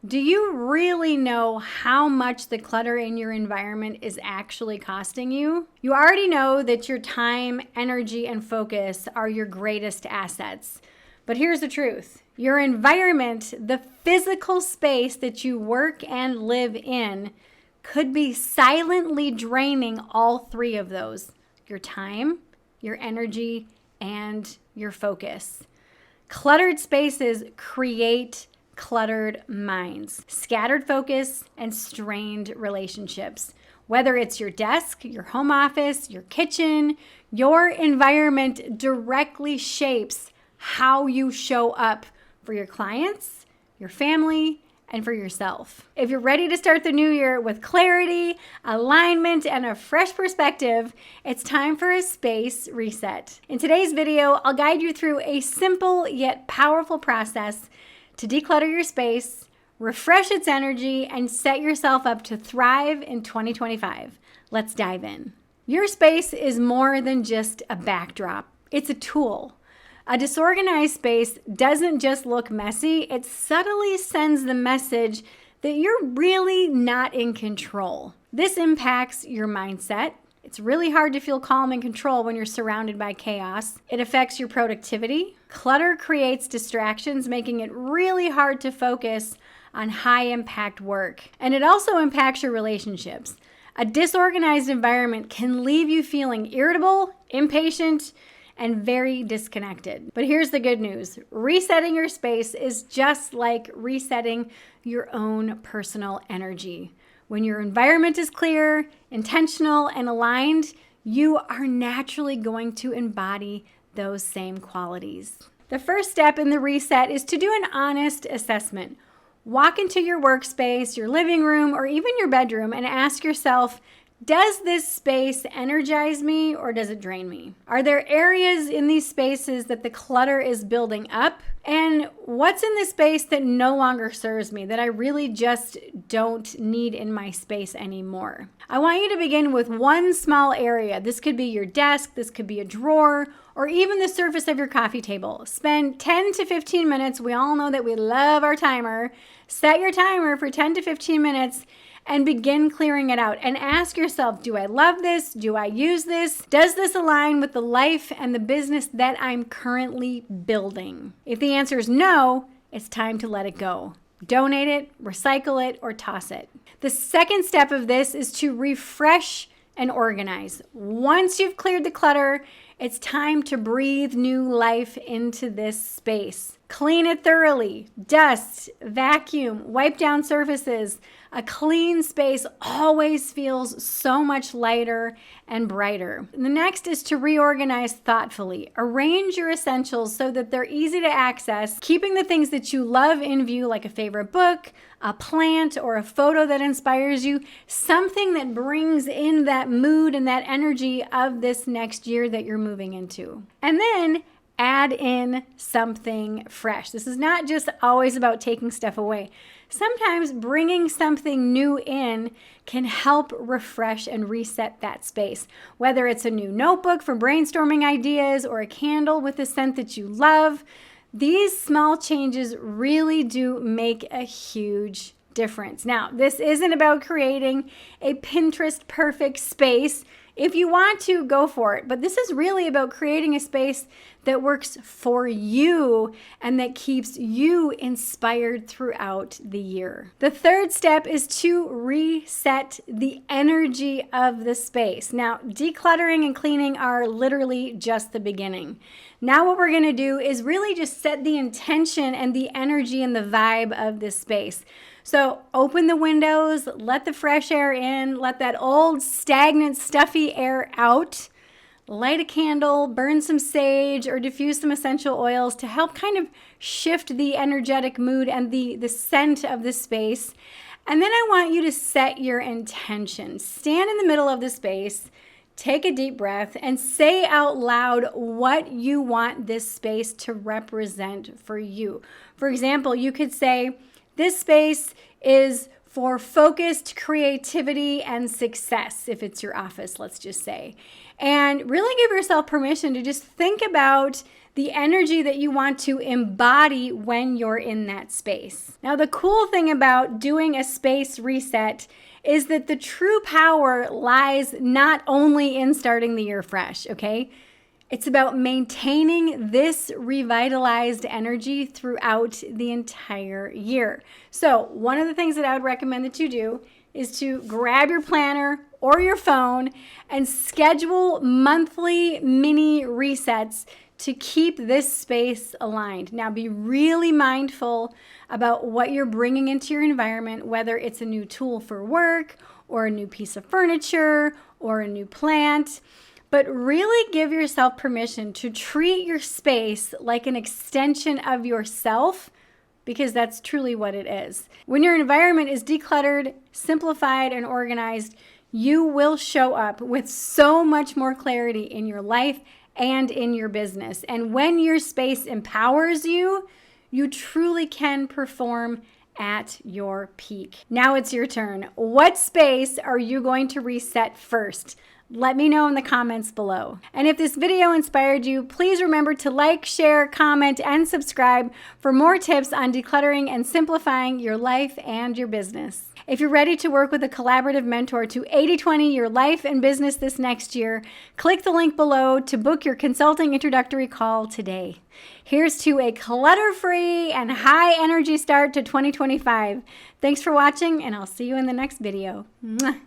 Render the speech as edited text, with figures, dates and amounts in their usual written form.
Do you really know how much the clutter in your environment is actually costing you? You already know that your time, energy, and focus are your greatest assets. But here's the truth. Your environment, the physical space that you work and live in, could be silently draining all three of those: your time, your energy, and your focus. Cluttered spaces create cluttered minds, scattered focus, and strained relationships. Whether it's your desk, your home office, your kitchen, your environment directly shapes how you show up for your clients, your family, and for yourself. If you're ready to start the new year with clarity, alignment, and a fresh perspective, it's time for a space reset. In today's video, I'll guide you through a simple yet powerful process to declutter your space, refresh its energy, and set yourself up to thrive in 2025. Let's dive in. Your space is more than just a backdrop. It's a tool. A disorganized space doesn't just look messy, it subtly sends the message that you're really not in control. This impacts your mindset. It's really hard to feel calm and control when you're surrounded by chaos. It affects your productivity. Clutter creates distractions, making it really hard to focus on high-impact work. And it also impacts your relationships. A disorganized environment can leave you feeling irritable, impatient, and very disconnected. But here's the good news. Resetting your space is just like resetting your own personal energy. When your environment is clear, intentional, and aligned, you are naturally going to embody those same qualities. The first step in the reset is to do an honest assessment. Walk into your workspace, your living room, or even your bedroom and ask yourself, does this space energize me or does it drain me? Are there areas in these spaces that the clutter is building up? And what's in this space that no longer serves me, that I really just don't need in my space anymore? I want you to begin with one small area. This could be your desk, this could be a drawer, or even the surface of your coffee table. Spend 10 to 15 minutes. We all know that we love our timer. Set your timer for 10 to 15 minutes and begin clearing it out. And ask yourself, do I love this? Do I use this? Does this align with the life and the business that I'm currently building? If the answer is no, it's time to let it go. Donate it, recycle it, or toss it. The second step of this is to refresh and organize. Once you've cleared the clutter, it's time to breathe new life into this space. Clean it thoroughly. Dust, vacuum, wipe down surfaces. A clean space always feels so much lighter and brighter. The next is to reorganize thoughtfully. Arrange your essentials so that they're easy to access, keeping the things that you love in view, like a favorite book, a plant, or a photo that inspires you, something that brings in that mood and that energy of this next year that you're moving into. And then add in something fresh. This is not just always about taking stuff away. Sometimes bringing something new in can help refresh and reset that space. Whether it's a new notebook for brainstorming ideas or a candle with a scent that you love, these small changes really do make a huge difference. Now, this isn't about creating a Pinterest perfect space. If you want to, go for it. But this is really about creating a space that works for you and that keeps you inspired throughout the year. The third step is to reset the energy of the space. Now, decluttering and cleaning are literally just the beginning. Now what we're going to do is really just set the intention and the energy and the vibe of this space. So open the windows, let the fresh air in, let that old, stagnant, stuffy air out. Light a candle, burn some sage, or diffuse some essential oils to help kind of shift the energetic mood and the scent of the space. And then I want you to set your intention. Stand in the middle of the space, take a deep breath, and say out loud what you want this space to represent for you. For example, you could say, this space is for focused creativity and success, if it's your office, let's just say. And really give yourself permission to just think about the energy that you want to embody when you're in that space. Now, the cool thing about doing a space reset is that the true power lies not only in starting the year fresh, okay? It's about maintaining this revitalized energy throughout the entire year. So, one of the things that I would recommend that you do is to grab your planner or your phone and schedule monthly mini resets to keep this space aligned. Now, be really mindful about what you're bringing into your environment, whether it's a new tool for work or a new piece of furniture or a new plant. But really give yourself permission to treat your space like an extension of yourself, because that's truly what it is. When your environment is decluttered, simplified, and organized, you will show up with so much more clarity in your life and in your business. And when your space empowers you, you truly can perform at your peak. Now it's your turn. What space are you going to reset first? Let me know in the comments below. And if this video inspired you, please remember to like, share, comment, and subscribe for more tips on decluttering and simplifying your life and your business. If you're ready to work with a collaborative mentor to 80/20 your life and business this next year, click the link below to book your consulting introductory call today. Here's to a clutter-free and high-energy start to 2025. Thanks for watching, and I'll see you in the next video. Mwah.